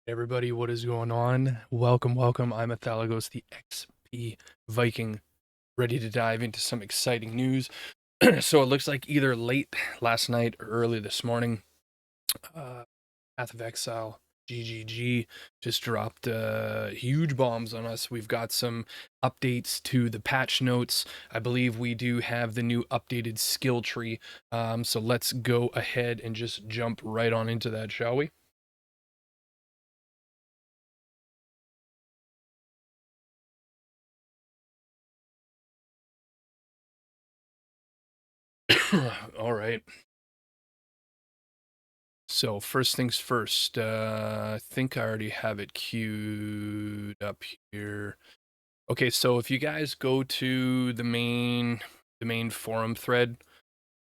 Everybody, what is going on? Welcome. I'm Athalagos, the XP Viking, ready to dive into some exciting news. So it looks like either late last night or early this morning, Path of Exile, GGG, just dropped huge bombs on us. We've got some updates to the patch notes. I believe we do have the new updated skill tree. So let's go ahead and just jump right on into that, shall we? All right. So first things first, I think I already have it queued up here. Okay, so if you guys go to the main forum thread,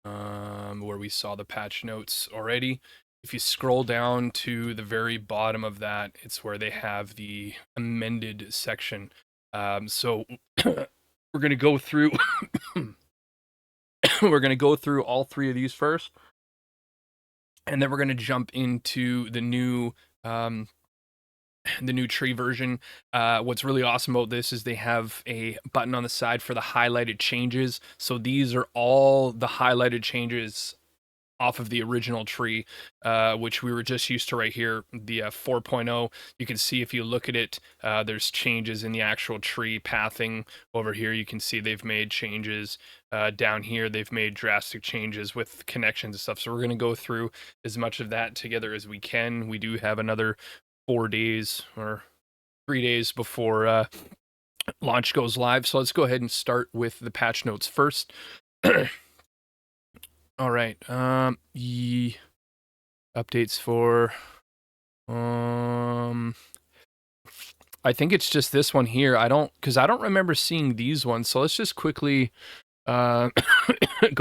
where we saw the patch notes already, if you scroll down to the very bottom of that, it's where they have the amended section. So we're gonna go through we're gonna go through all three of these first, and then we're gonna jump into the new tree version. What's really awesome about this is they have a button on the side for the highlighted changes. So these are all the highlighted changes off of the original tree, which we were just used to right here, the 4.0. You can see if you look at it, there's changes in the actual tree pathing. Over here, you can see they've made changes. Down here, they've made drastic changes with connections and stuff. So we're going to go through as much of that together as we can. We do have another 4 days or 3 days before launch goes live. So let's go ahead and start with the patch notes first. All right. Updates for I think it's just this one here. I don't remember seeing these ones. So let's just quickly go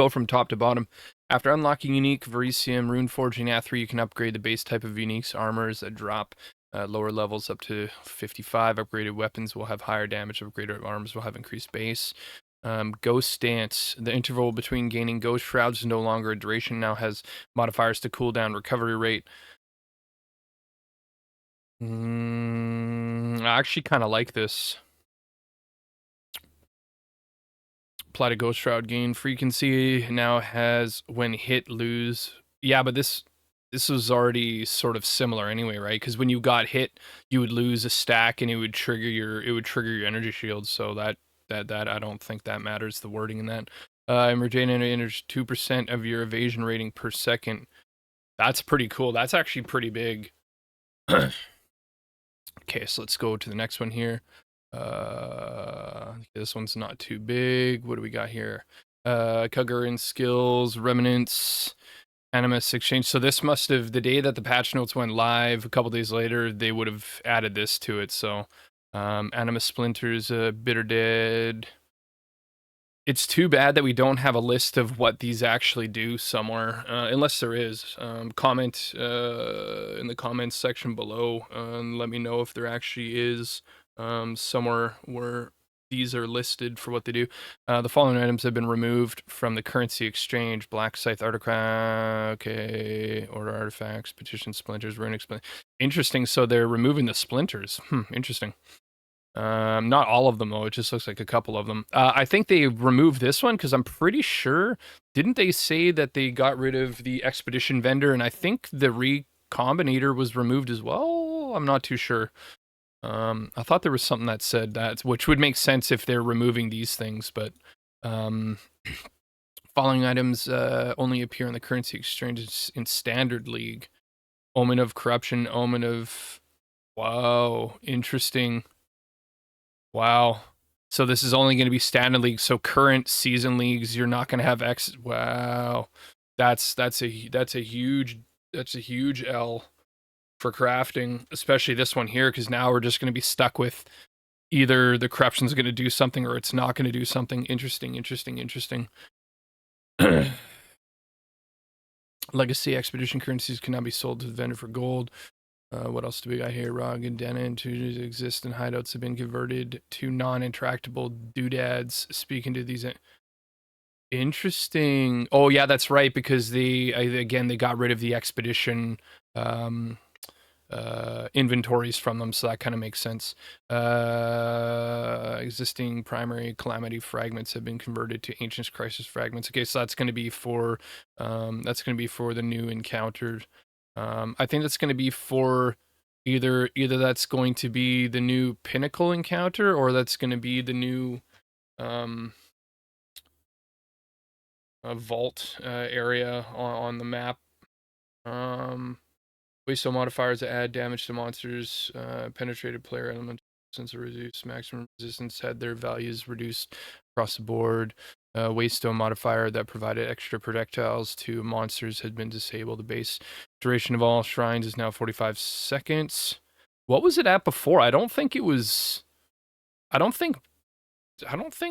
from top to bottom. After unlocking unique Verisium Rune Forging Ath3, you can upgrade the base type of uniques armors that drop lower levels up to 55. Upgraded weapons will have higher damage. Upgraded armors will have increased base. Ghost Stance. The interval between gaining Ghost Shrouds is no longer a duration, now has modifiers to cooldown recovery rate. I actually kind of like this. Apply to Ghost Shroud gain frequency, now has when hit lose. Yeah, but this was already sort of similar anyway, right? Because when you got hit, you would lose a stack and it would trigger your energy shield. So that I don't think that matters, the wording in that. And regain energy 2% of your evasion rating per second. That's pretty cool. That's actually pretty big. Okay, so let's go to the next one here. This one's not too big. What do we got here? Kagarin skills, remnants, animus exchange. So this must have, the day that the patch notes went live, a couple days later, they would have added this to it. So animus splinters, bitter dead. It's too bad that we don't have a list of what these actually do somewhere, unless there is. Comment in the comments section below and let me know if there actually is somewhere where these are listed for what they do. The following items have been removed from the currency exchange: Black Scythe artifact, okay, order artifacts, petition splinters, runic splinters. Interesting. So they're removing the splinters. Interesting. Not all of them though. It just looks like a couple of them. I think they removed this one because I'm pretty sure. Didn't they say that they got rid of the expedition vendor? And I think the recombinator was removed as well. I'm not too sure. I thought there was something that said that, which would make sense if they're removing these things. But following items only appear in the currency exchange in Standard League. Omen of Corruption. Omen of. Wow, interesting. Wow. So this is only going to be Standard League. So current season leagues, you're not going to have X. Wow. That's a huge L for crafting, especially this one here, because now we're just going to be stuck with either the corruption's going to do something or it's not going to do something. Interesting. Legacy expedition currencies cannot be sold to the vendor for gold. What else do we got here? Rog and Denon to exist and hideouts have been converted to non-interactable doodads. Speaking to these, interesting. Oh yeah, that's right, because they got rid of the expedition inventories from them, so that kind of makes sense. Existing primary calamity fragments have been converted to ancient crisis fragments. Okay, so that's going to be for the new encounter. I think that's going to be for either that's going to be the new pinnacle encounter, or that's going to be the new vault area on the map. Waste modifiers that add damage to monsters, penetrated player element since a reduced maximum resistance had their values reduced across the board. Waste modifier that provided extra projectiles to monsters had been disabled. The base duration of all shrines is now 45 seconds. What was it at before? I don't think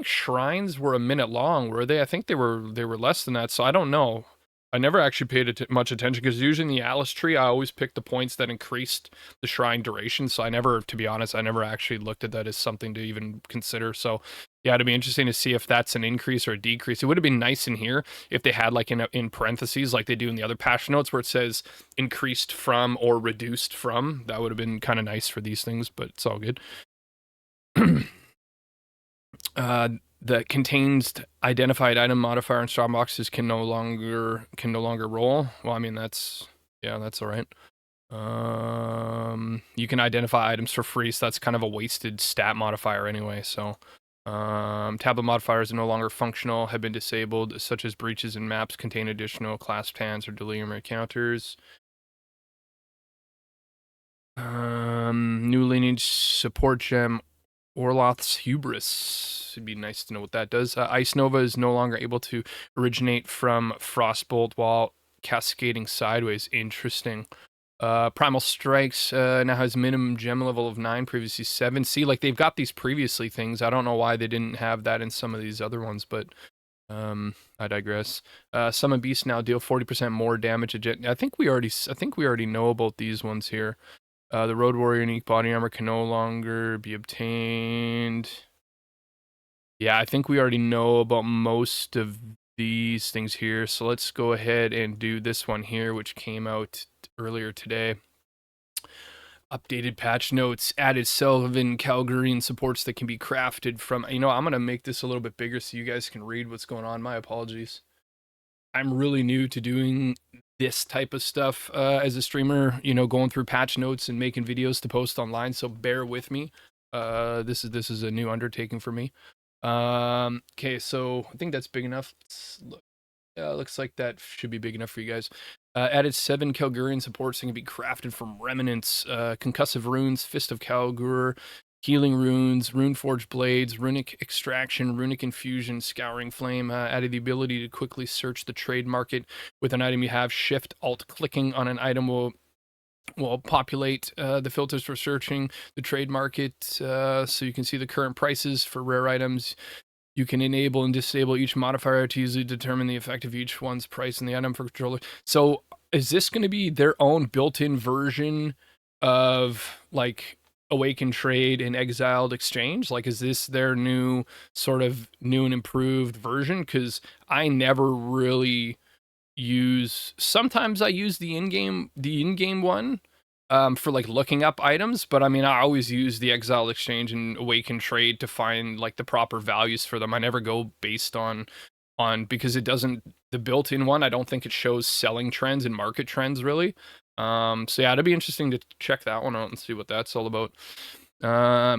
shrines were a minute long, were they? I think they were less than that, so I don't know. I never actually paid much attention, because usually in the Alice tree, I always picked the points that increased the shrine duration, so to be honest, I never actually looked at that as something to even consider. So yeah, it'd be interesting to see if that's an increase or a decrease. It would have been nice in here if they had like in parentheses, like they do in the other patch notes, where it says increased from or reduced from. That would have been kind of nice for these things, but it's all good. That contains identified item modifier and strong boxes can no longer roll. Well, I mean, that's all right. You can identify items for free, so that's kind of a wasted stat modifier anyway. So tablet modifiers are no longer functional, have been disabled, such as breaches in maps contain additional clasped hands or delirium encounters. New lineage support gem Orloth's Hubris. It'd be nice to know what that does. Ice Nova is no longer able to originate from Frostbolt while cascading sideways. Interesting. Primal Strikes now has minimum gem level of 9, previously 7. See, like, they've got these previously things. I don't know why they didn't have that in some of these other ones, but I digress. Summon Beasts now deal 40% more damage. I think we already know about these ones here. The Road Warrior unique body armor can no longer be obtained. Yeah, I think we already know about most of these things here. So let's go ahead and do this one here, which came out earlier today. Updated patch notes, added Sylvan Calgarian supports that can be crafted from... I'm going to make this a little bit bigger so you guys can read what's going on. My apologies. I'm really new to doing this type of stuff as a streamer, going through patch notes and making videos to post online, so bear with me. This is a new undertaking for me. Okay, so I think that's big enough. Looks like that should be big enough for you guys. Added 7 Calgarian supports that can be crafted from remnants, concussive runes, Fist of Calgur, healing runes, runeforged blades, runic extraction, runic infusion, scouring flame. Added the ability to quickly search the trade market with an item you have. Shift Alt clicking on an item will populate the filters for searching the trade market, so you can see the current prices for rare items. You can enable and disable each modifier to easily determine the effect of each one's price in the item for controller. So is this going to be their own built-in version of like Awaken Trade and Exiled Exchange? Like, is this their new and improved version? Because I never really sometimes I use the in-game one for like looking up items, but I mean, I always use the Exile Exchange and Awaken Trade to find like the proper values for them. I never go based on because it doesn't, the built-in one, I don't think it shows selling trends and market trends really. So yeah, it'd be interesting to check that one out and see what that's all about.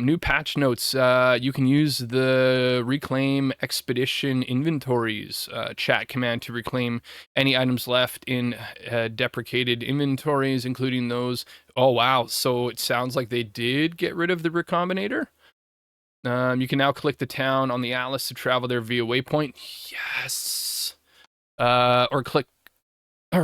New patch notes. You can use the reclaim expedition inventories chat command to reclaim any items left in deprecated inventories, including those. Oh wow, so it sounds like they did get rid of the recombinator. You can now click the town on the atlas to travel there via waypoint. Yes. Or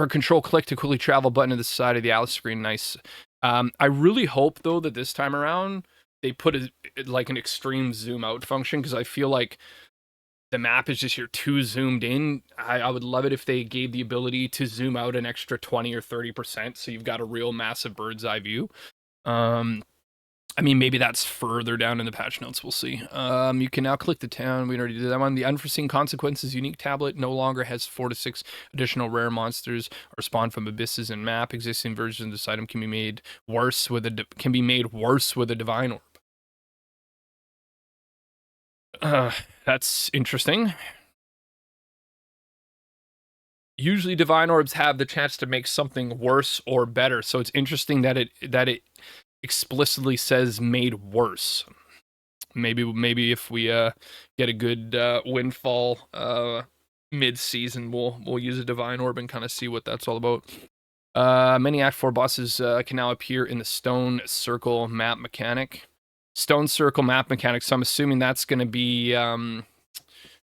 control click to quickly travel button to the side of the atlas screen. Nice. I really hope though that this time around they put like an extreme zoom out function, because I feel like the map is just here too zoomed in. I would love it if they gave the ability to zoom out an extra 20 or 30%, so you've got a real massive bird's eye view. I I mean, maybe that's further down in the patch notes. We'll see. You can now click the town. We already did that one. The Unforeseen Consequences unique tablet no longer has 4 to 6 additional rare monsters or spawned from abysses and map. Existing versions of this item can be made worse with a divine orb. That's interesting. Usually divine orbs have the chance to make something worse or better, so it's interesting that it explicitly says made worse. Maybe if we get a good windfall mid-season, we'll use a divine orb and kind of see what that's all about. Many Act 4 bosses can now appear in the Stone Circle map mechanic. Stone Circle map mechanic, so I'm assuming that's going to be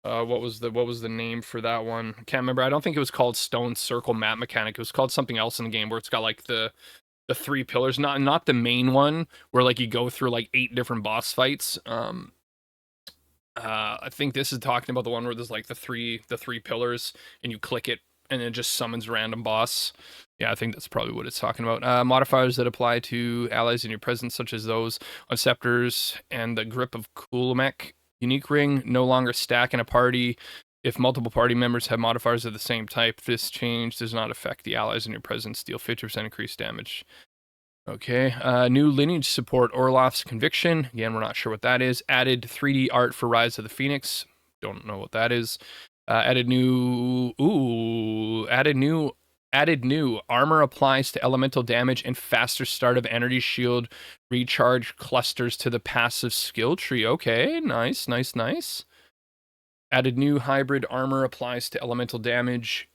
what was the name for that one? I can't remember. I don't think it was called Stone Circle map mechanic. It was called something else in the game where it's got like the 3 pillars, not the main one where like you go through like 8 different boss fights. I think this is talking about the one where there's like the three pillars and you click it and it just summons random boss. Yeah, I think that's probably what it's talking about. Modifiers that apply to allies in your presence, such as those on scepters and the grip of Kulamek. Unique ring no longer stack in a party if multiple party members have modifiers of the same type. This change does not affect the allies in your presence. Deal 50% increased damage. Okay, new lineage support, Orloff's Conviction. Again, we're not sure what that is. Added 3D art for Rise of the Phoenix. Don't know what that is. Added new armor applies to elemental damage and faster start of energy shield recharge clusters to the passive skill tree. Okay, nice. Added new hybrid armor applies to elemental damage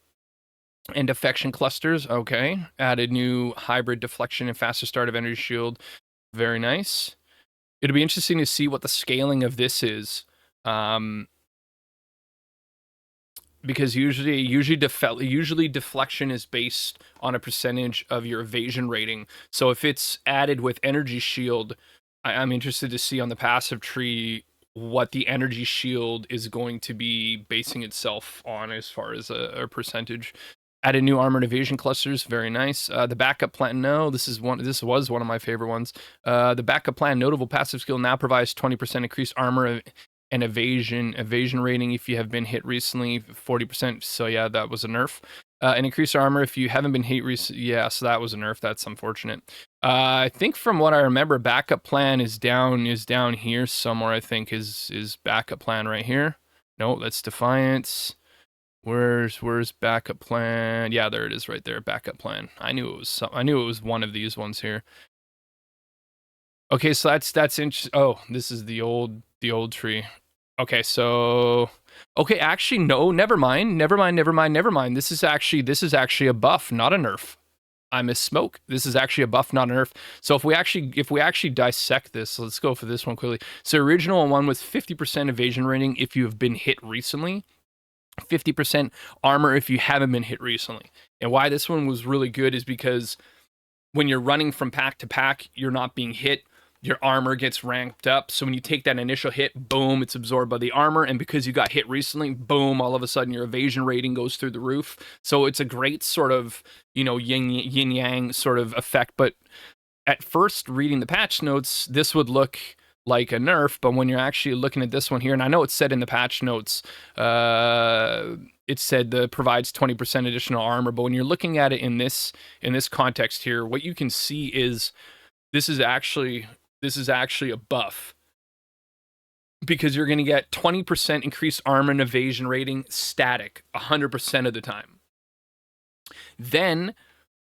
and affection clusters. Okay. Added new hybrid deflection and faster start of energy shield. Very nice. It'll be interesting to see what the scaling of this is. Because usually deflection is based on a percentage of your evasion rating. So if it's added with energy shield, I'm interested to see on the passive tree what the energy shield is going to be basing itself on as far as a percentage. Added new armored evasion clusters, very nice. The backup plan, no, this was one of my favorite ones. The backup plan, notable passive skill, now provides 20% increased armor and evasion rating if you have been hit recently, 40%. So yeah, that was a nerf. And increased armor if you haven't been hit recently. Yeah, so that was a nerf. That's unfortunate. I think from what I remember, backup plan is down here somewhere. I think is backup plan right here. No, that's Defiance. Where's backup plan? Yeah, there it is right there. Backup plan. I knew it was one of these ones here. Okay, so that's interesting. Oh, this is the old tree. Okay, so actually no, never mind. This is actually a buff, not a nerf. I misspoke. This is actually a buff, not a nerf. So if we actually dissect this, let's go for this one quickly. So original one was 50% evasion rating if you have been hit recently. 50% armor if you haven't been hit recently. And why this one was really good is because when you're running from pack to pack, you're not being hit, your armor gets ranked up. So when you take that initial hit, boom, it's absorbed by the armor. And because you got hit recently, boom, all of a sudden your evasion rating goes through the roof. So it's a great sort of, yin yang sort of effect. But at first reading the patch notes, this would look like a nerf, but when you're actually looking at this one here, and I know it said in the patch notes, it said that provides 20% additional armor, but when you're looking at it in this context here, what you can see is this is actually a buff, because you're going to get 20% increased armor and evasion rating static 100% of the time. Then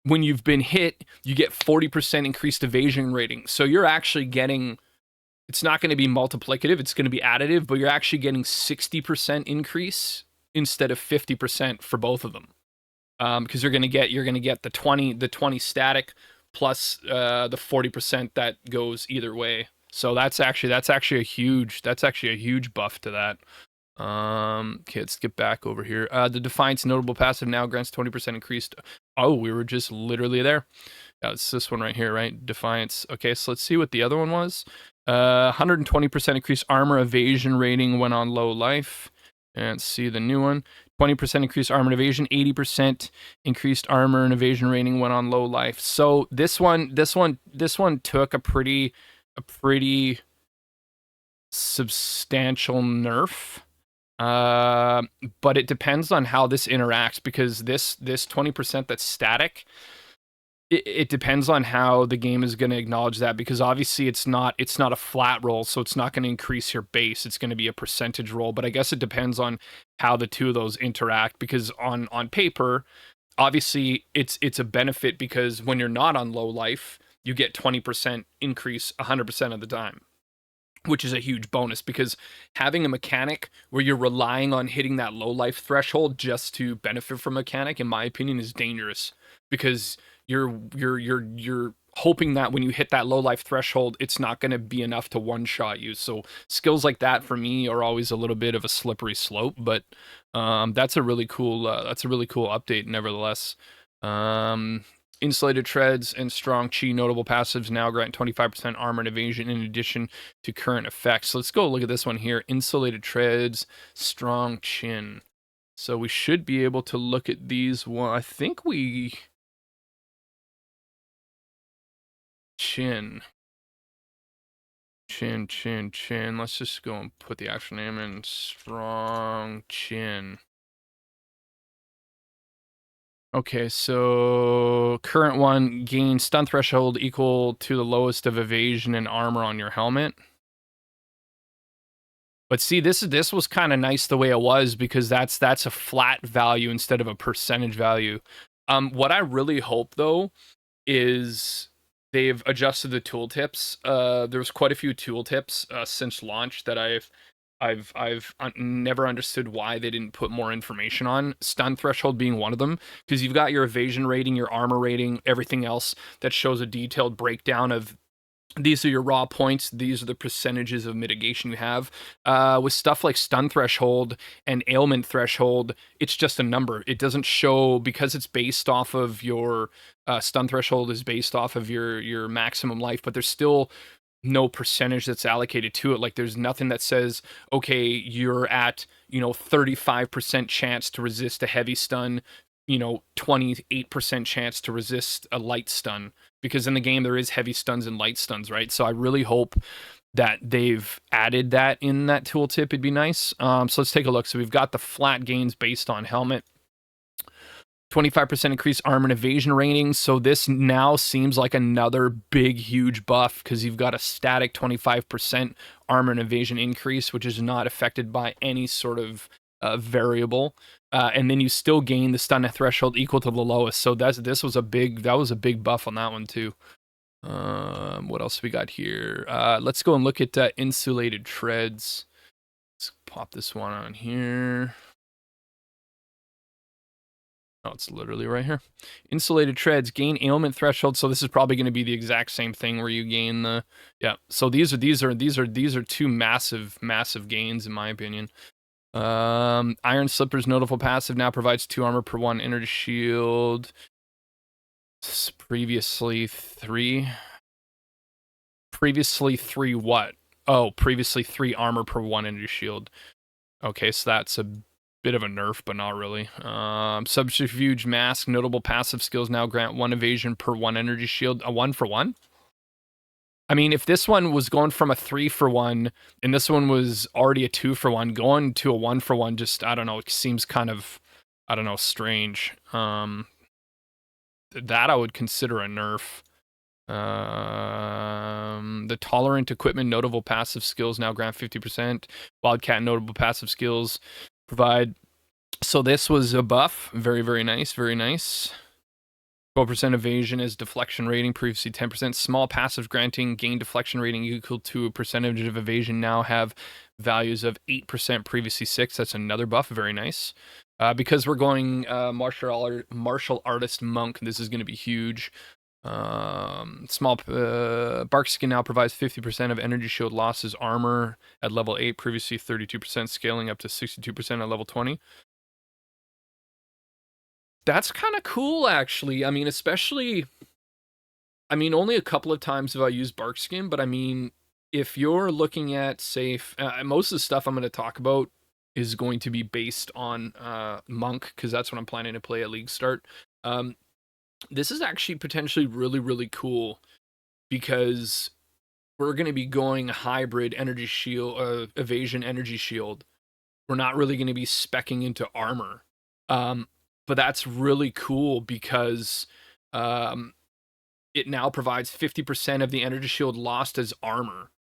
when you've been hit, you get 40% increased evasion rating. So you're actually getting, it's not going to be multiplicative, it's going to be additive, but you're actually getting 60% increase instead of 50% for both of them. Because you're going to get the 20 static plus the 40% that goes either way. So that's actually a huge buff to that. Okay, let's get back over here. The Defiance notable passive now grants 20% increased. Oh, we were just literally there. Yeah, it's this one right here, right? Defiance. Okay, so let's see what the other one was. 120% increased armor evasion rating when on low life. And let's see the new one. 20% increased armor and evasion, 80% increased armor and evasion rating when on low life. So this one took a pretty a pretty substantial nerf. But it depends on how this interacts, because this 20% that's static, it depends on how the game is going to acknowledge that, because obviously it's not a flat roll, so it's not going to increase your base. It's going to be a percentage roll, but I guess it depends on how the two of those interact, because on paper, obviously it's a benefit, because when you're not on low life, you get 20% increase 100% of the time, which is a huge bonus, because having a mechanic where you're relying on hitting that low life threshold just to benefit from mechanic, in my opinion, is dangerous, because you're hoping that when you hit that low life threshold, it's not going to be enough to one shot you. So skills like that for me are always a little bit of a slippery slope, but that's a really cool update nevertheless. Insulated treads and strong chi notable passives now grant 25% armor and evasion in addition to current effects. So let's go look at this one here. Insulated treads, strong chin. So we should be able to look at these one. I think we chin. Let's just go and put the actual name in. Strong chin. Okay, so current one, gain stun threshold equal to the lowest of evasion and armor on your helmet. But see, this was kind of nice the way it was, because that's a flat value instead of a percentage value. What I really hope though is they've adjusted the tooltips. There's quite a few tooltips since launch that I've never understood why they didn't put more information on. Stun threshold being one of them, because you've got your evasion rating, your armor rating, everything else that shows a detailed breakdown of these are your raw points, these are the percentages of mitigation you have. With stuff like stun threshold and ailment threshold, it's just a number. It doesn't show, because it's based off of your stun threshold is based off of your maximum life, but there's still no percentage that's allocated to it. Like there's nothing that says, okay, you're at 35% chance to resist a heavy stun, 28% chance to resist a light stun, because in the game there is heavy stuns and light stuns, right? So I really hope that they've added that in that tooltip. It'd be nice. So let's take a look. So we've got the flat gains based on helmet, 25% increased armor and evasion rating. So this now seems like another big, huge buff, because you've got a static 25% armor and evasion increase, which is not affected by any sort of variable. And then you still gain the stun threshold equal to the lowest. So that was a big buff on that one too. What else we got here? Let's go and look at insulated treads. Let's pop this one on here. Oh, it's literally right here. Insulated treads gain ailment threshold. So this is probably going to be the exact same thing where you gain the So these are two massive gains in my opinion. Iron Slipper's notable passive now provides 2 armor per 1 energy shield. Previously 3 what? Oh, previously 3 armor per 1 energy shield. Okay, so that's a bit of a nerf, but not really. Subterfuge Mask, notable passive skills now grant 1 evasion per 1 energy shield. A 1 for 1? I mean, if this one was going from a 3 for 1, and this one was already a 2 for 1, going to a 1 for 1 just, I don't know, it seems kind of, I don't know, strange. That I would consider a nerf. The Tolerant Equipment notable passive skills now grant 50%. Wildcat notable passive skills provide. So this was a buff. Very, very nice. Very nice. 12% evasion as deflection rating, previously 10%. Small passive granting gain deflection rating equal to a percentage of evasion now have values of 8%, previously 6. That's another buff. Very nice. Because we're going martial artist monk, this is going to be huge. Small bark skin now provides 50% of energy shield losses armor at level 8, previously 32%, scaling up to 62% at level 20. That's kind of cool, actually. I mean, especially, I mean, only a couple of times have I used bark skin, but I mean, if you're looking at, say, most of the stuff I'm going to talk about is going to be based on monk, because that's what I'm planning to play at League Start. This is actually potentially really, really cool, because we're going to be going hybrid energy shield, evasion energy shield. We're not really going to be speccing into armor. But that's really cool because it now provides 50% of the energy shield lost as armor,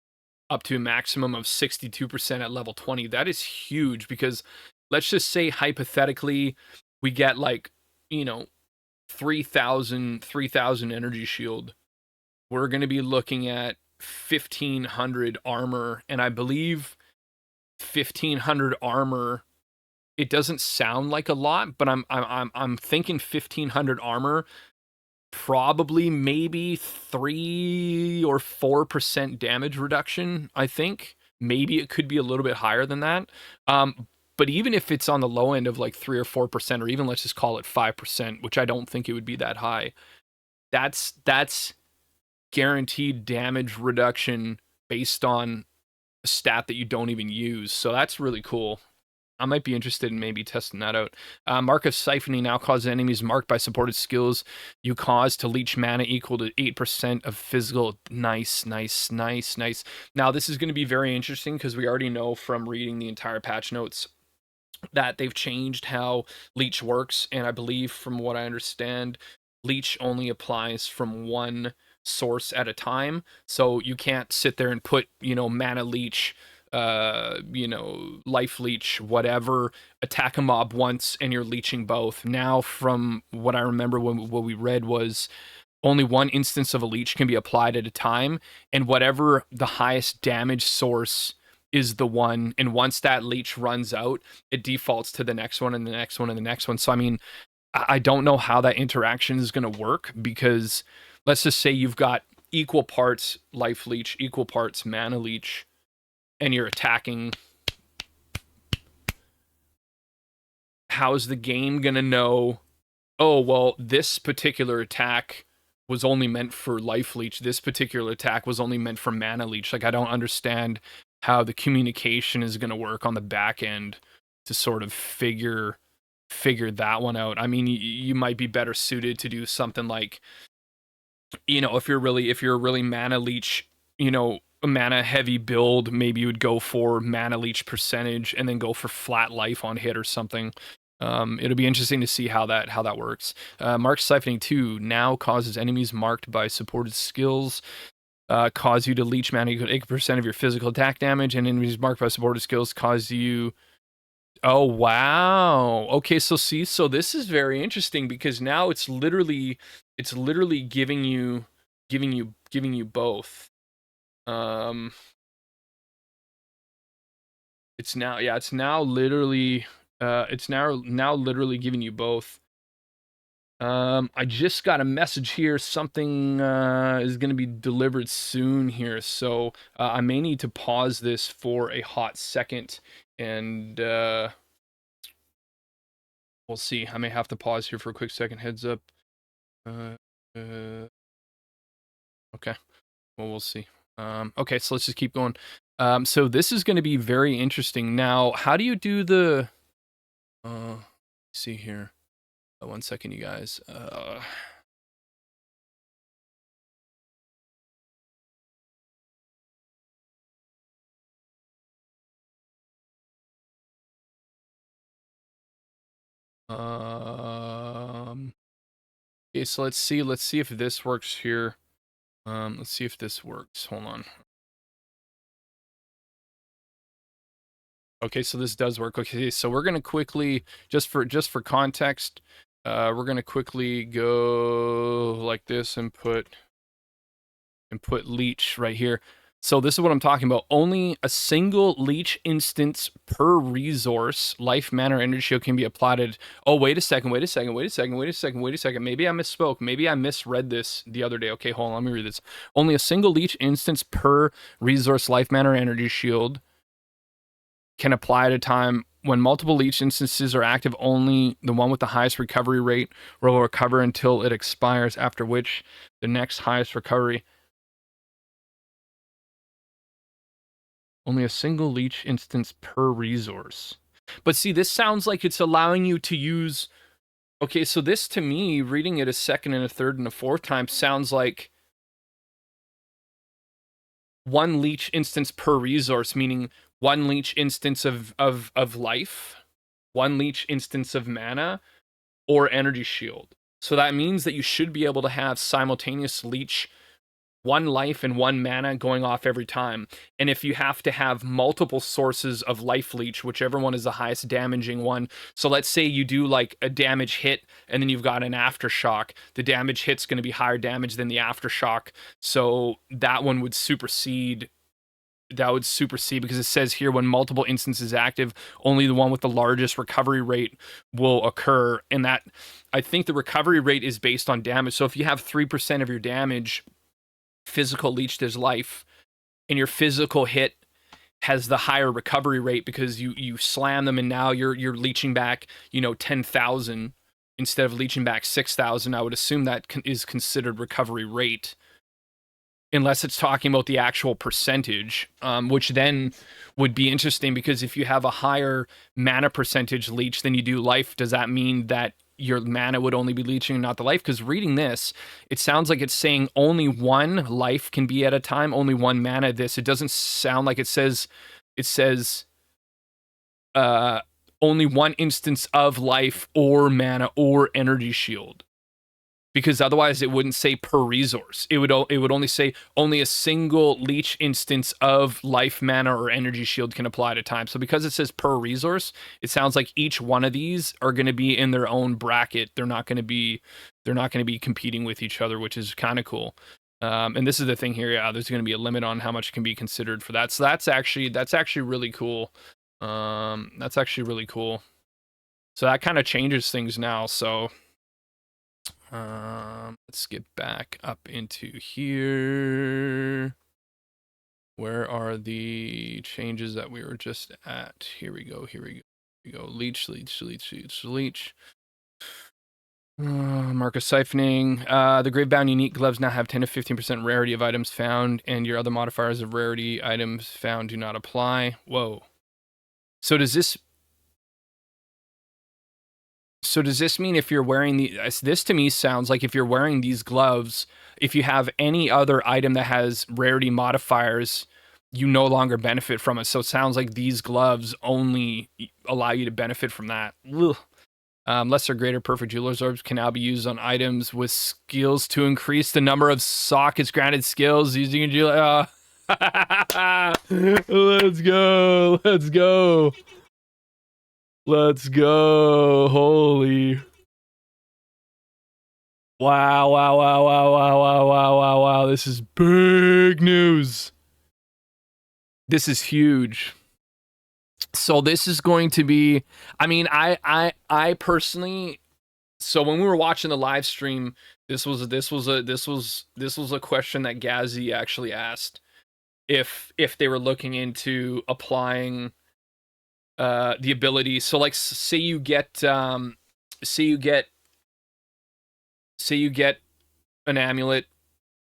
up to a maximum of 62% at level 20. That is huge because let's just say hypothetically we get like, you know, 3,000 energy shield. We're going to be looking at 1,500 armor, and I believe 1,500 armor, it doesn't sound like a lot, but I'm thinking 1,500 armor, probably maybe 3 or 4% damage reduction. I think maybe it could be a little bit higher than that. But even if it's on the low end of like 3 or 4%, or even let's just call it 5%, which I don't think it would be that high, that's guaranteed damage reduction based on a stat that you don't even use. So that's really cool. I might be interested in maybe testing that out. Mark of Siphoning now causes enemies marked by supported skills you cause to leech mana equal to 8% of physical. Nice, nice, nice, nice. Now, this is going to be very interesting because we already know from reading the entire patch notes that they've changed how leech works. And I believe, from what I understand, leech only applies from one source at a time. So you can't sit there and put, mana leech, life leech, whatever, attack a mob once and you're leeching both. Now, from what I remember, what we read was only one instance of a leech can be applied at a time, and whatever the highest damage source is the one, and once that leech runs out, it defaults to the next one and the next one and the next one. So I mean, I don't know how that interaction is going to work, because let's just say you've got equal parts life leech, equal parts mana leech, and you're attacking. How's the game going to know, oh, well, this particular attack was only meant for life leech, this particular attack was only meant for mana leech? Like, I don't understand how the communication is going to work on the back end to sort of figure that one out. I mean, you might be better suited to do something like, if you're a really mana leech, a mana heavy build, maybe you would go for mana leech percentage and then go for flat life on hit or something. It'll be interesting to see how that works. Mark Siphoning 2 now causes enemies marked by supported skills cause you to leech mana equal to 8% of your physical attack damage, and enemies marked by supported skills cause you. Oh wow. Okay, so this is very interesting, because now it's literally giving you both. It's now literally giving you both. I just got a message here. Something is going to be delivered soon here, so I may need to pause this for a hot second, and we'll see. I may have to pause here for a quick second. Heads up. Okay. Well, we'll see. Okay, so let's just keep going. So this is going to be very interesting. Now, how do you do the? Let's see here. 1 second, you guys. Okay, so let's see if this works here. Let's see if this works. Hold on. Okay, so this does work. Okay, so we're gonna quickly, just for context, we're gonna quickly go like this and put leech right here. So this is what I'm talking about. Only a single leech instance per resource, life, mana, or energy shield can be applied. Oh, wait a second. Maybe I misspoke. Maybe I misread this the other day. Okay, hold on. Let me read this. Only a single leech instance per resource, life, mana, or energy shield can apply at a time. When multiple leech instances are active, only the one with the highest recovery rate will recover until it expires, after which the next highest recovery. Only a single leech instance per resource. But see, this sounds like it's allowing you to use. Okay, so this, to me, reading it a second and a third and a fourth time, sounds like one leech instance per resource, meaning one leech instance of life, one leech instance of mana, or energy shield. So that means that you should be able to have simultaneous leech, one life and one mana going off every time. And if you have to have multiple sources of life leech, whichever one is the highest damaging one. So let's say you do like a damage hit and then you've got an aftershock. The damage hit's going to be higher damage than the aftershock. So that one would supersede. That would supersede, because it says here when multiple instances active, only the one with the largest recovery rate will occur. And that, I think the recovery rate is based on damage. So if you have 3% of your damage physical leeched as life, and your physical hit has the higher recovery rate because you slam them and now you're leeching back 10,000 instead of leeching back 6,000. I would assume that is considered recovery rate, unless it's talking about the actual percentage, which then would be interesting, because if you have a higher mana percentage leech than you do life, does that mean that your mana would only be leeching and not the life? Because reading this, it sounds like it's saying only one life can be at a time, only one mana. It doesn't sound like it says only one instance of life or mana or energy shield, because otherwise it wouldn't say per resource. It would only say only a single leech instance of life, mana, or energy shield can apply at a time. So because it says per resource, it sounds like each one of these are going to be in their own bracket. They're not going to be competing with each other, which is kind of cool. And this is the thing here. Yeah, there's going to be a limit on how much can be considered for that. So that's actually really cool. That's actually really cool. So that kind of changes things now. So let's get back up into here. Where are the changes that we were just at? Here we go. Leech. Marcus siphoning. The Gravebound unique gloves now have 10 to 15% rarity of items found, and your other modifiers of rarity items found do not apply. Whoa. So does this mean if you're wearing this to me sounds like if you're wearing these gloves, if you have any other item that has rarity modifiers, you no longer benefit from it. So it sounds like these gloves only allow you to benefit from that. Lesser greater perfect jeweler's orbs can now be used on items with skills to increase the number of sockets granted skills using a jeweler. Let's go. Holy. Wow. This is big news. This is huge. So this is going to be, I mean, I personally, so when we were watching the live stream, this was a question that Gazzy actually asked, if they were looking into applying the ability. So like, say you get an amulet,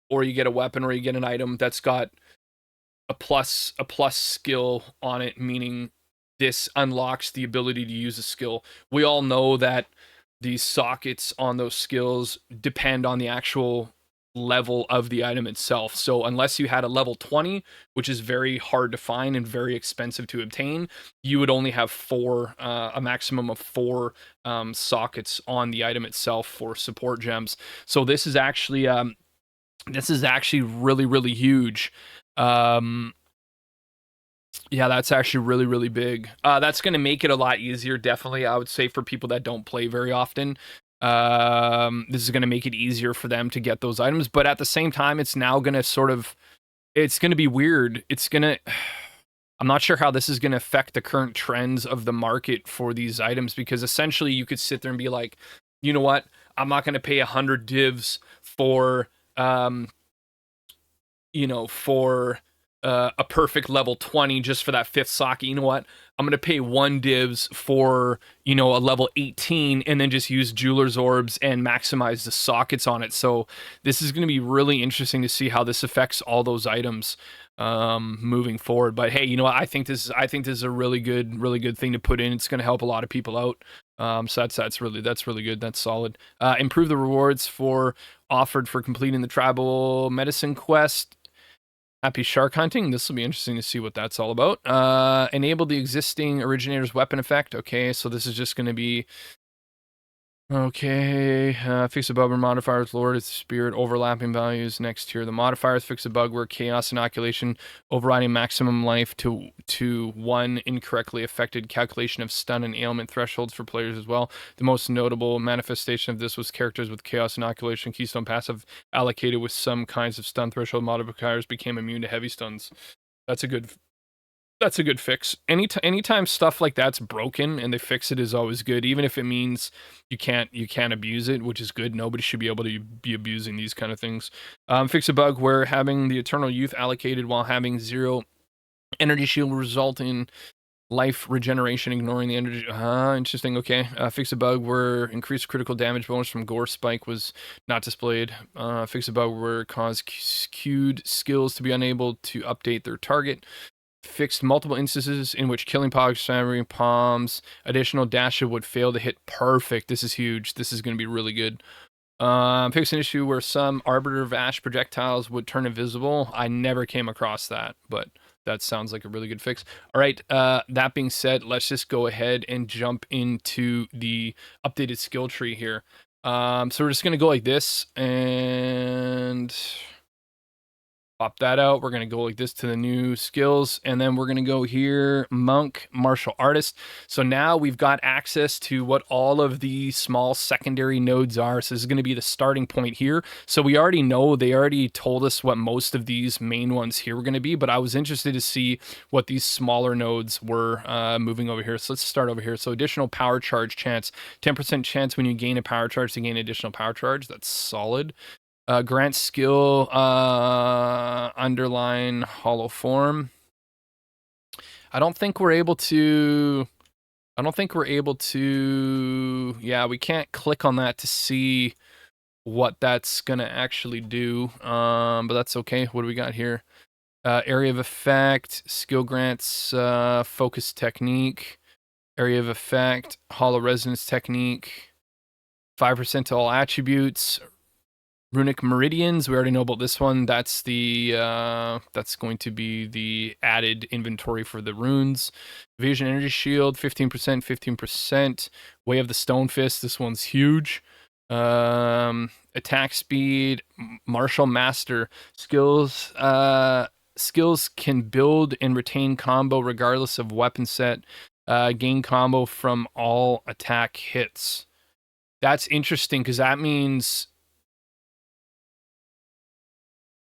or you get a weapon, or you get an item that's got a plus skill on it, meaning this unlocks the ability to use a skill. We all know that these sockets on those skills depend on the actual level of the item itself. So unless you had a level 20, which is very hard to find and very expensive to obtain, you would only have a maximum of 4 sockets on the item itself for support gems. So this is actually really, really huge. Yeah, that's actually really, really big. That's going to make it a lot easier, definitely, I would say, for people that don't play very often. This is going to make it easier for them to get those items, but at the same time, it's now going to it's going to be weird. I'm not sure how this is going to affect the current trends of the market for these items, because essentially you could sit there and be like, you know what? I'm not going to pay 100 divs for, a perfect level 20 just for that 5th socket. You know what? I'm going to pay 1 divs for, a level 18, and then just use jeweler's orbs and maximize the sockets on it. So this is going to be really interesting to see how this affects all those items moving forward. But hey, you know what? I think this is a really good thing to put in. It's going to help a lot of people out. So that's really good. That's solid. Improve the rewards offered for completing the tribal medicine quest. Happy shark hunting. This will be interesting to see what that's all about. Enable the existing originator's weapon effect. Okay, so this is just going to be... Okay, fix a bug where modifiers lowered its spirit overlapping values next tier. The modifiers fix a bug where chaos inoculation overriding maximum life to 1 incorrectly affected calculation of stun and ailment thresholds for players as well. The most notable manifestation of this was characters with chaos inoculation keystone passive allocated with some kinds of stun threshold modifiers became immune to heavy stuns. That's a good fix. Anytime stuff like that's broken and they fix it is always good, even if it means you can't abuse it, which is good. Nobody should be able to be abusing these kind of things. Fix a bug where having the Eternal Youth allocated while having 0 energy shield will result in life regeneration, ignoring the energy. Interesting. Okay. Fix a bug where increased critical damage bonus from Gore Spike was not displayed. Fix a bug where cause queued skills to be unable to update their target. Fixed multiple instances in which killing pogs, stammering palms, additional dasher would fail to hit. Perfect. This is huge. This is going to be really good. Fixed an issue where some Arbiter of Ash projectiles would turn invisible. I never came across that, but that sounds like a really good fix. All right, that being said, let's just go ahead and jump into the updated skill tree here. So we're just going to go like this and... pop that out. We're going to go like this to the new skills. And then we're going to go here, Monk, Martial Artist. So now we've got access to what all of the small secondary nodes are. So this is going to be the starting point here. So we already know, they already told us what most of these main ones here were going to be. But I was interested to see what these smaller nodes were moving over here. So let's start over here. So additional power charge chance. 10% chance when you gain a power charge to gain additional power charge. That's solid. Grant skill, underline hollow form. I don't think we're able to, yeah, we can't click on that to see what that's going to actually do. But that's okay. What do we got here? Area of effect, skill grants, focus technique, area of effect, hollow resonance technique, 5% to all attributes. Runic Meridians, we already know about this one. That's the that's going to be the added inventory for the runes. Vision Energy Shield, 15%, 15%. Way of the Stone Fist, this one's huge. Attack speed, Martial Master. Skills can build and retain combo regardless of weapon set. Gain combo from all attack hits. That's interesting because that means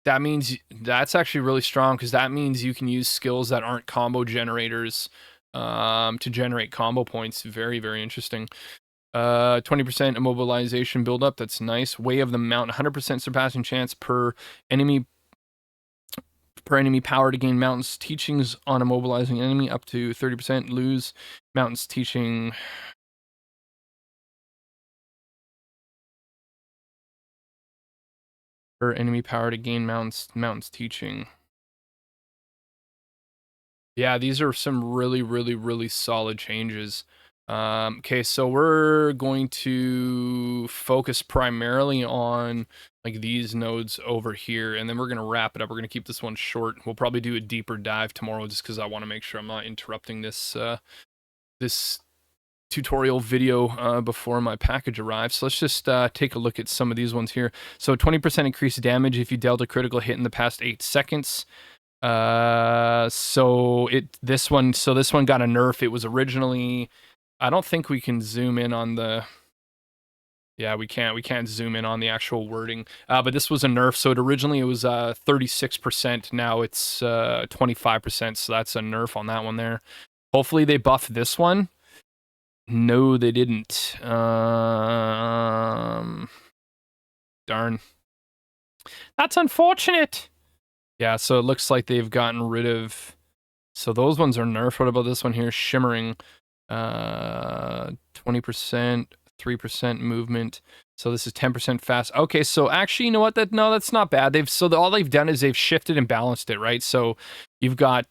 that's actually really strong because that means you can use skills that aren't combo generators to generate combo points. Very, very interesting. 20% immobilization buildup. That's nice. Way of the Mountain. 100% surpassing chance per enemy power to gain Mountain's teachings on immobilizing enemy. Up to 30% lose Mountain's teaching. Per enemy power to gain Mountain's teaching. Yeah, these are some really, really, really solid changes. Okay, so we're going to focus primarily on like these nodes over here, and then we're going to wrap it up. We're going to keep this one short. We'll probably do a deeper dive tomorrow just because I want to make sure I'm not interrupting this this tutorial video before my package arrives. So let's just take a look at some of these ones here. So 20% increased damage if you dealt a critical hit in the past 8 seconds. This one got a nerf. It was originally, I don't think we can zoom in on the, yeah, we can't zoom in on the actual wording. But this was a nerf. So it was 36%. Now it's 25%. So that's a nerf on that one there. Hopefully they buff this one. No, they didn't. Darn. That's unfortunate. Yeah, so it looks like they've gotten rid of... So those ones are nerfed. What about this one here? Shimmering. 20%, 3% movement. So this is 10% fast. Okay, so actually, you know what? That's not bad. All they've done is they've shifted and balanced it, right? So you've got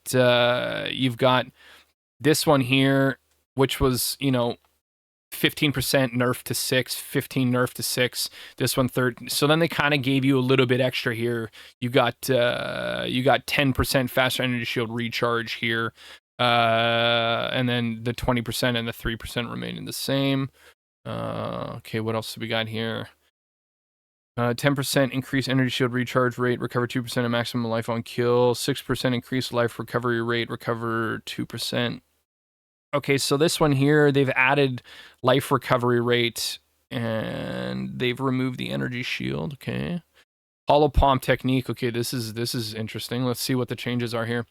this one here, which was, you know, 15% nerf to 6, 15 nerf to 6. This one 30. So then they kind of gave you a little bit extra here. You got 10% faster energy shield recharge here, and then the 20% and the 3% remaining the same. Okay, what else do we got here? 10% increase energy shield recharge rate, recover 2% of maximum life on kill, 6% increase life recovery rate, recover 2%. Okay, so this one here, they've added life recovery rate, and they've removed the energy shield. Okay. Hollow palm technique. Okay, this is interesting. Let's see what the changes are here.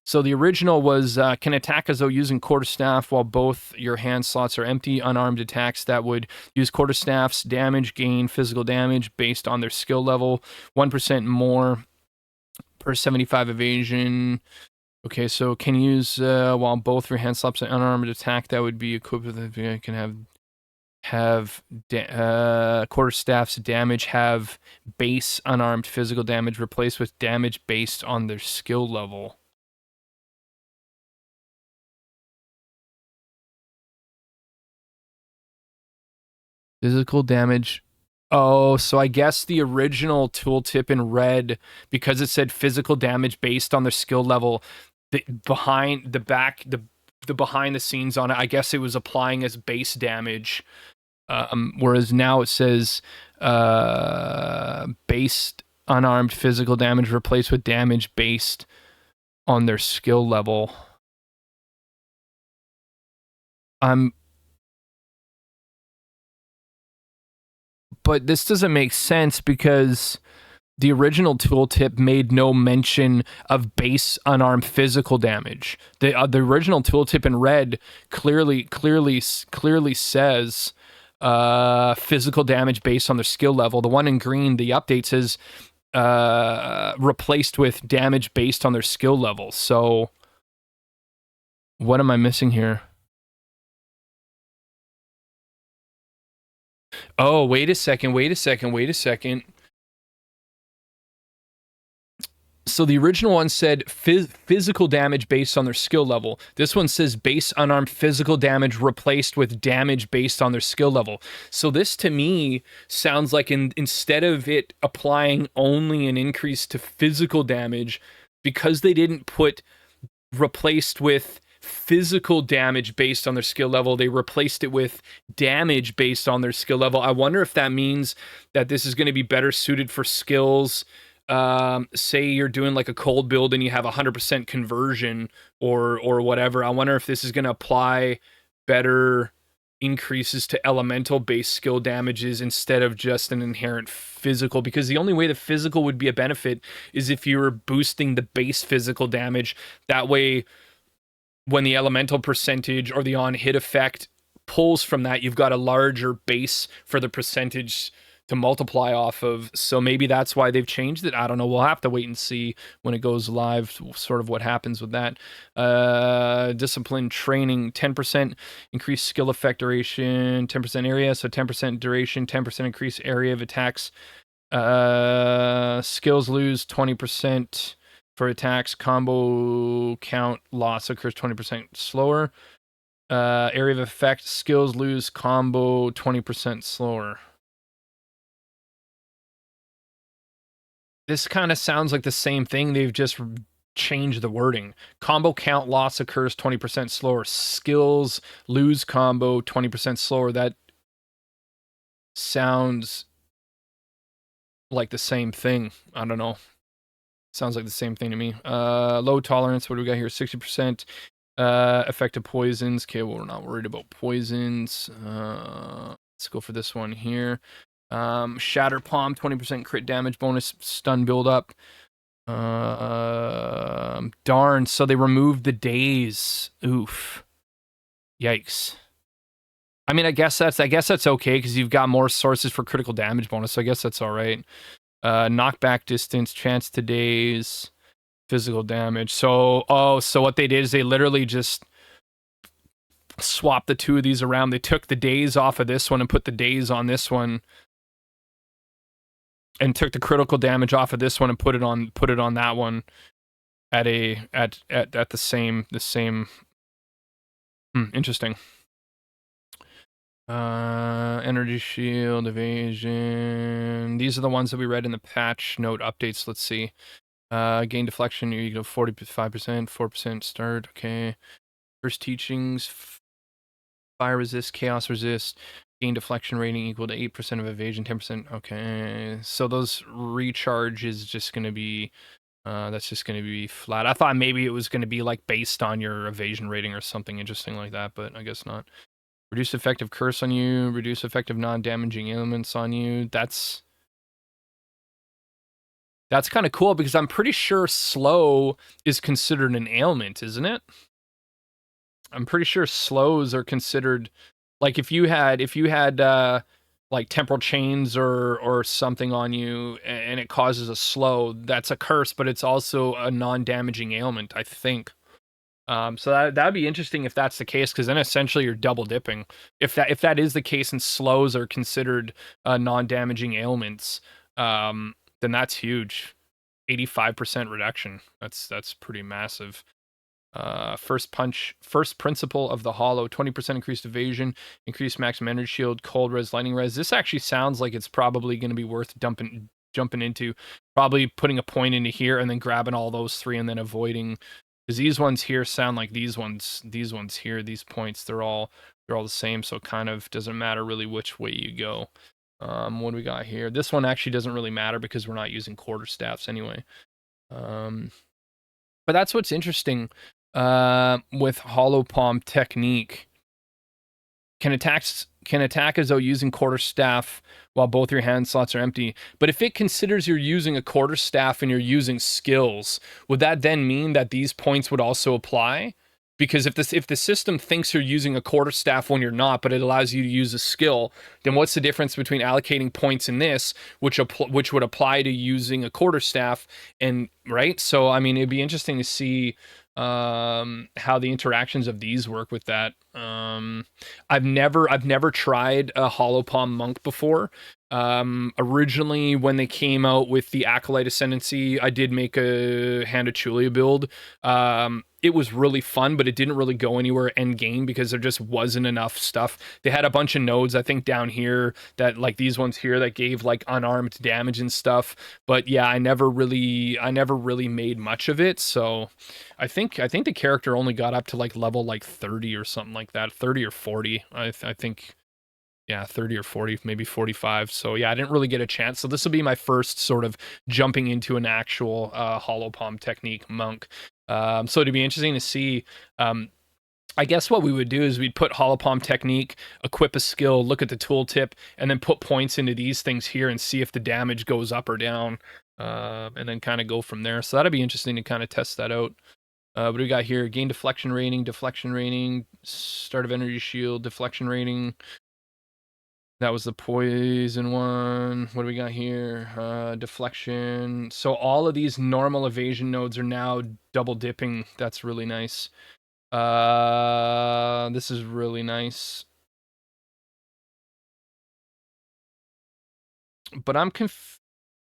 So the original was can attack as though using quarterstaff while both your hand slots are empty. Unarmed attacks that would use quarterstaff's damage gain physical damage based on their skill level, 1% more per 75 evasion. Okay, so can use while both your hand slots are unarmed attack that would be equipped with. Can have quarterstaff's damage have base unarmed physical damage replaced with damage based on their skill level. Physical damage. Oh, so I guess the original tooltip in red, because it said physical damage based on their skill level, the behind the scenes on it, I guess it was applying as base damage. Whereas now it says based unarmed physical damage replaced with damage based on their skill level. But this doesn't make sense because the original tooltip made no mention of base unarmed physical damage. The original tooltip in red clearly says physical damage based on their skill level. The one in green, the update says replaced with damage based on their skill level. So what am I missing here? Oh, wait a second. So the original one said physical damage based on their skill level. This one says base unarmed physical damage replaced with damage based on their skill level. So this to me sounds like instead of it applying only an increase to physical damage, because they didn't put replaced with physical damage based on their skill level, they replaced it with damage based on their skill level. I wonder if that means that this is going to be better suited for skills. Say you're doing like a cold build and you have 100% conversion or whatever. I wonder if this is going to apply better increases to elemental based skill damages instead of just an inherent physical, because the only way the physical would be a benefit is if you were boosting the base physical damage. That way, when the elemental percentage or the on hit effect pulls from that, you've got a larger base for the percentage to multiply off of. So maybe that's why they've changed it. I don't know. We'll have to wait and see when it goes live, sort of what happens with that. Discipline training, 10% increased skill effect duration, 10% area, so 10% duration, 10% increased area of attacks. Skills lose 20% for attacks. Combo count loss occurs 20% slower. Area of effect, skills lose combo 20% slower. This kind of sounds like the same thing. They've just changed the wording. Combo count loss occurs 20% slower. Skills lose combo 20% slower. That sounds like the same thing. I don't know. Sounds like the same thing to me. Low tolerance. What do we got here? 60%. Effective poisons. Okay, well, we're not worried about poisons. Let's go for this one here. Shatter Palm, 20% crit damage bonus, stun build up. Darn, so they removed the days. Oof. Yikes. I mean, I guess that's okay because you've got more sources for critical damage bonus, so I guess that's all right. Knockback distance, chance to daze, physical damage. So what they did is they literally just swapped the two of these around. They took the days off of this one and put the days on this one, and took the critical damage off of this one and put it on that one at the same. Interesting. Energy shield, evasion. These are the ones that we read in the patch note updates. Let's see. Gain deflection, you go 45%, 4% start. Okay. First teachings, fire resist, chaos resist. Gain deflection rating equal to 8% of evasion, 10%. Okay. So those recharge is just going to be, that's just going to be flat. I thought maybe it was going to be like based on your evasion rating or something interesting like that, but I guess not. Reduce effective curse on you, reduce effective non-damaging ailments on you. That's kind of cool because I'm pretty sure slow is considered an ailment, isn't it? I'm pretty sure slows are considered, like if you had like temporal chains or something on you and it causes a slow, that's a curse, but it's also a non-damaging ailment, I think. So that'd be interesting if that's the case, because then essentially you're double dipping. If that is the case and slows are considered non-damaging ailments, then that's huge. 85% reduction. That's pretty massive. First principle of the hollow, 20% increased evasion, increased maximum energy shield, cold res, lightning res. This actually sounds like it's probably going to be worth jumping into. Probably putting a point into here and then grabbing all those three and then avoiding, because these ones here sound like these ones here, these points, they're all the same, so it kind of doesn't matter really which way you go. What do we got here? This one actually doesn't really matter because we're not using quarterstaffs anyway. But that's what's interesting with hollow palm technique. Can attack as though using quarterstaff while both your hand slots are empty. But if it considers you're using a quarterstaff and you're using skills, would that then mean that these points would also apply? Because if the system thinks you're using a quarterstaff when you're not, but it allows you to use a skill, then what's the difference between allocating points in this, which would apply to using a quarterstaff, and right? So I mean, it'd be interesting to see how the interactions of these work with that. I've never tried a hollow palm monk before. Originally when they came out with the Acolyte Ascendancy, I did make a Hand of Chulia build. It was really fun, but it didn't really go anywhere end game because there just wasn't enough stuff. They had a bunch of nodes, I think, down here that, like these ones here, that gave like unarmed damage and stuff. But yeah, I never really made much of it. So I think the character only got up to like level like 30 or something like that, 30 or 40. I think. Yeah, 30 or 40, maybe 45. So yeah, I didn't really get a chance. So this will be my first sort of jumping into an actual hollow palm technique monk. So it'd be interesting to see. I guess what we would do is we'd put hollow palm technique, equip a skill, look at the tooltip, and then put points into these things here and see if the damage goes up or down, and then kind of go from there. So that'd be interesting to kind of test that out. What do we got here? Gain deflection rating, start of energy shield, deflection rating. That was the poison one. What do we got here? Deflection. So all of these normal evasion nodes are now double dipping. That's really nice. This is really nice. But I'm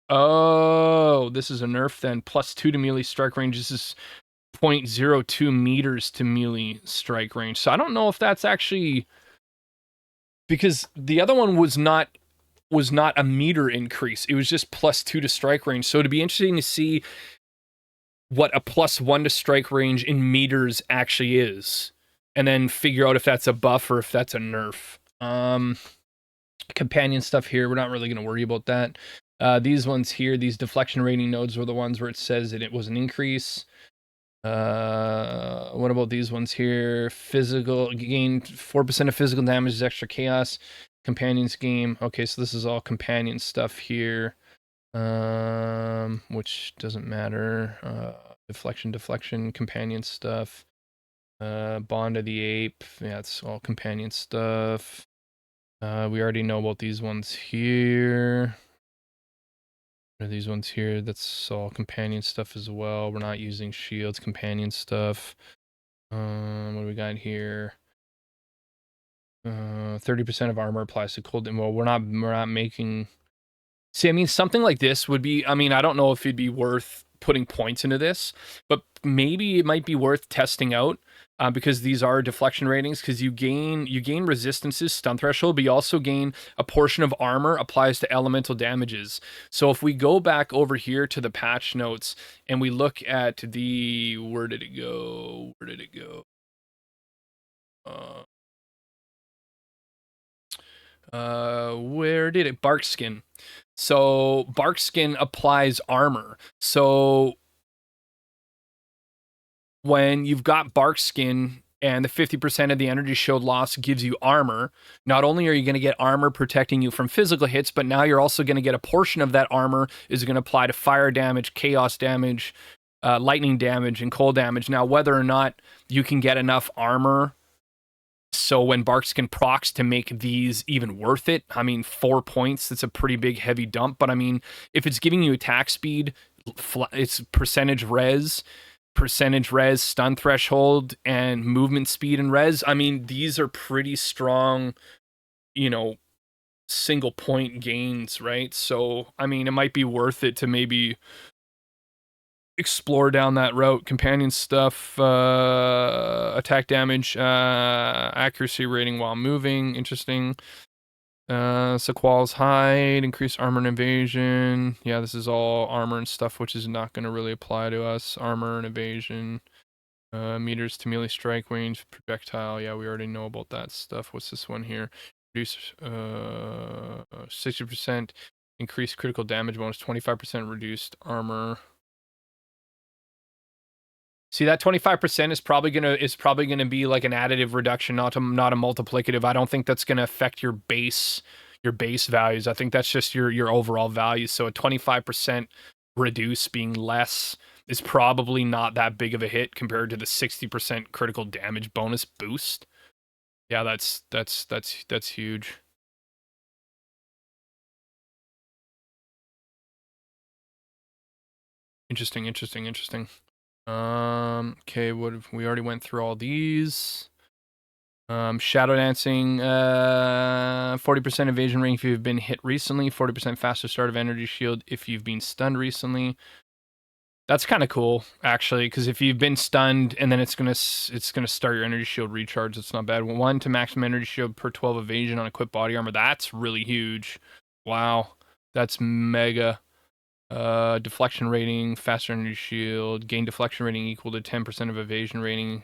Oh, this is a nerf then. +2 to melee strike range. This is 0.02 meters to melee strike range. So I don't know if that's actually, because the other one was not a meter increase. It was just +2 to strike range. So it'd be interesting to see what a +1 to strike range in meters actually is, and then figure out if that's a buff or if that's a nerf. Companion stuff here, we're not really going to worry about that. These ones here, these deflection rating nodes were the ones where it says that it was an increase. What about these ones here? Physical gain 4% of physical damage is extra chaos. Companions game. Okay, so this is all companion stuff here, which doesn't matter. Deflection, companion stuff. Bond of the Ape. Yeah, it's all companion stuff. We already know about these ones here. These ones here, that's all companion stuff as well. We're not using shields, companion stuff. What do we got here? 30% of armor applies to cold. Well, we're not making. See, I mean, something like this would be. I mean, I don't know if it'd be worth putting points into this, but maybe it might be worth testing out. Because these are deflection ratings, because you gain resistances, stun threshold, but you also gain a portion of armor applies to elemental damages. So if we go back over here to the patch notes and we look at the where did it go? Where did it? Bark skin. So bark skin applies armor. So when you've got bark skin and the 50% of the energy shield loss gives you armor, not only are you going to get armor protecting you from physical hits, but now you're also going to get a portion of that armor is going to apply to fire damage, chaos damage, lightning damage, and cold damage. Now, whether or not you can get enough armor so when Barkskin procs to make these even worth it, I mean, 4 points, that's a pretty big heavy dump. But I mean, if it's giving you attack speed, it's percentage res, stun threshold, and movement speed and res. I mean, these are pretty strong, you know, single point gains, right? So, I mean, it might be worth it to maybe explore down that route. Companion stuff, attack damage, accuracy rating while moving, interesting. Sequal's hide, increased armor and evasion. Yeah, this is all armor and stuff, which is not going to really apply to us. Armor and evasion. Meters to melee strike range, projectile. Yeah, we already know about that stuff. What's this one here? Reduce 60% increased critical damage bonus, 25% reduced armor. See, that 25% is probably gonna be like an additive reduction, not a multiplicative. I don't think that's gonna affect your base values. I think that's just your overall values. So a 25% reduce being less is probably not that big of a hit compared to the 60% critical damage bonus boost. Yeah, that's huge. Interesting. Okay, we already went through all these. Shadow dancing, 40% evasion ring if you've been hit recently, 40% faster start of energy shield if you've been stunned recently. That's kind of cool, actually, because if you've been stunned and then it's gonna start your energy shield recharge, it's not bad. 1 to maximum energy shield per 12 evasion on equipped body armor. That's really huge. Wow, that's mega. Deflection rating, faster energy shield, gain deflection rating equal to 10% of evasion rating.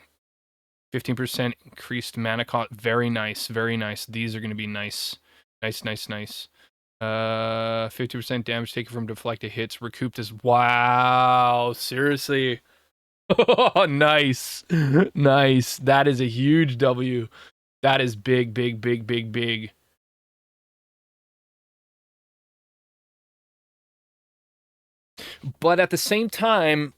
15% increased mana cost. Very nice. These are going to be nice. 50% damage taken from deflected hits. Recouped as... Wow. Seriously. Nice. Nice. That is a huge W. That is big. But at the same time,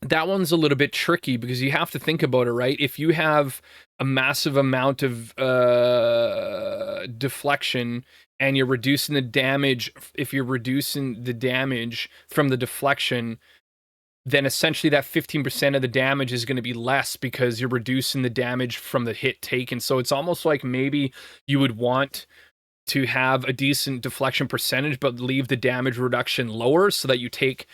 that one's a little bit tricky because you have to think about it, right? If you have a massive amount of deflection and you're reducing the damage, if you're reducing the damage from the deflection, then essentially that 15% of the damage is going to be less because you're reducing the damage from the hit taken. So it's almost like maybe you would want to have a decent deflection percentage, but leave the damage reduction lower so that you take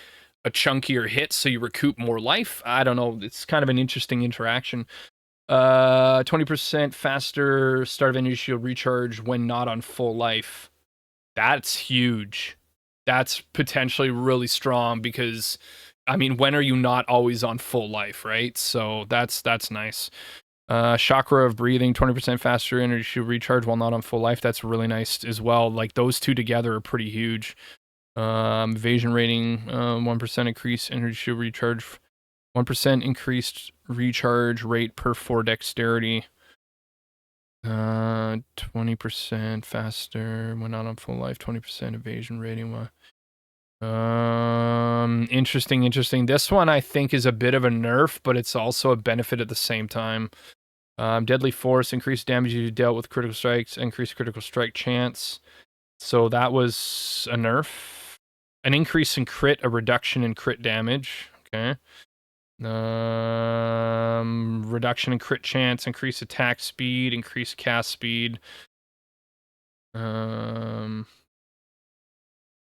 a chunkier hit so you recoup more life. I don't know. It's kind of an interesting interaction. 20% faster start of energy shield recharge when not on full life. That's huge. That's potentially really strong because, I mean, when are you not always on full life, right? So that's nice. Chakra of breathing, 20% faster energy shield recharge while not on full life. That's really nice as well. Like, those two together are pretty huge. Evasion rating, 1% increase energy shield recharge, 1% increased recharge rate per 4 dexterity. 20% faster when not on full life, 20% evasion rating. Interesting. This one I think is a bit of a nerf, but it's also a benefit at the same time. Deadly force, increased damage you dealt with critical strikes, increased critical strike chance. So that was a nerf. An increase in crit, a reduction in crit damage. Okay. Reduction in crit chance, increase attack speed, increase cast speed. I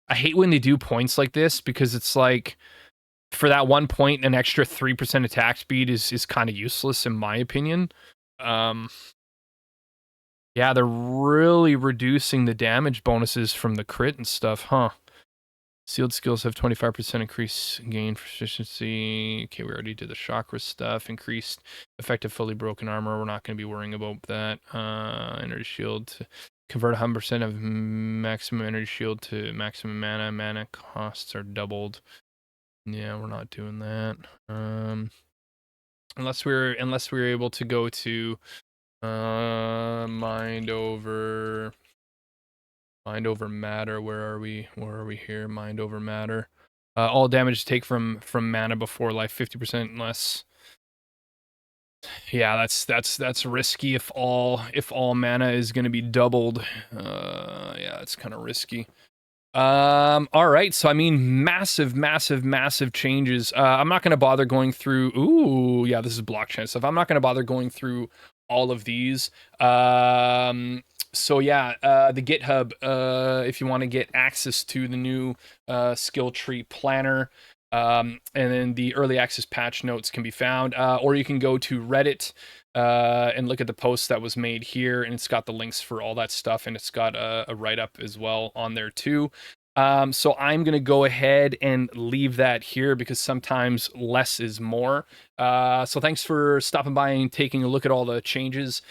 hate when they do points like this because it's like for that 1 point, an extra 3% attack speed is kind of useless in my opinion. Yeah, they're really reducing the damage bonuses from the crit and stuff, huh? Sealed skills have 25% increase gain proficiency. Okay, we already did the chakra stuff. Increased effective fully broken armor. We're not going to be worrying about that. Energy shield. Convert 100% of maximum energy shield to maximum mana. Mana costs are doubled. Yeah, we're not doing that. Unless we're able to go to mind over matter. Where are we here? Mind over matter. All damage take from mana before life 50% less. Yeah, that's risky if all mana is going to be doubled. Yeah, it's kind of risky. All right, so I mean massive changes. I'm not going to bother going through. Ooh, yeah, this is blockchain stuff. I'm not going to bother going through all of these. So yeah, the GitHub, if you want to get access to the new skill tree planner, and then the early access patch notes can be found, or you can go to Reddit and look at the post that was made here, and it's got the links for all that stuff, and it's got a write-up as well on there too. So I'm going to go ahead and leave that here because sometimes less is more. So thanks for stopping by and taking a look at all the changes.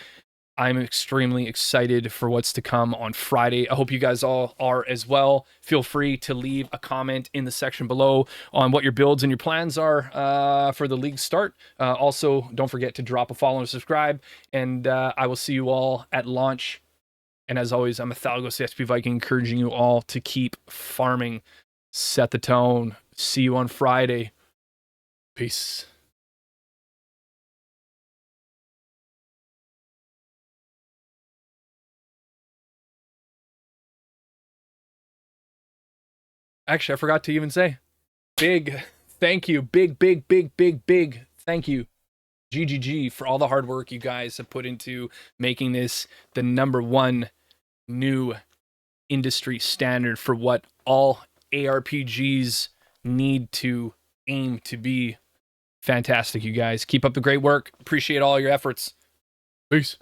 I'm extremely excited for what's to come on Friday. I hope you guys all are as well. Feel free to leave a comment in the section below on what your builds and your plans are for the league start. Also, don't forget to drop a follow and subscribe, and I will see you all at launch. And as always, I'm Athalagos, the SP Viking, encouraging you all to keep farming. Set the tone. See you on Friday. Peace. Actually, I forgot to even say, big thank you. Big thank you. GGG for all the hard work you guys have put into making this the #1 new industry standard for what all ARPGs need to aim to be. Fantastic, you guys. Keep up the great work. Appreciate all your efforts. Peace.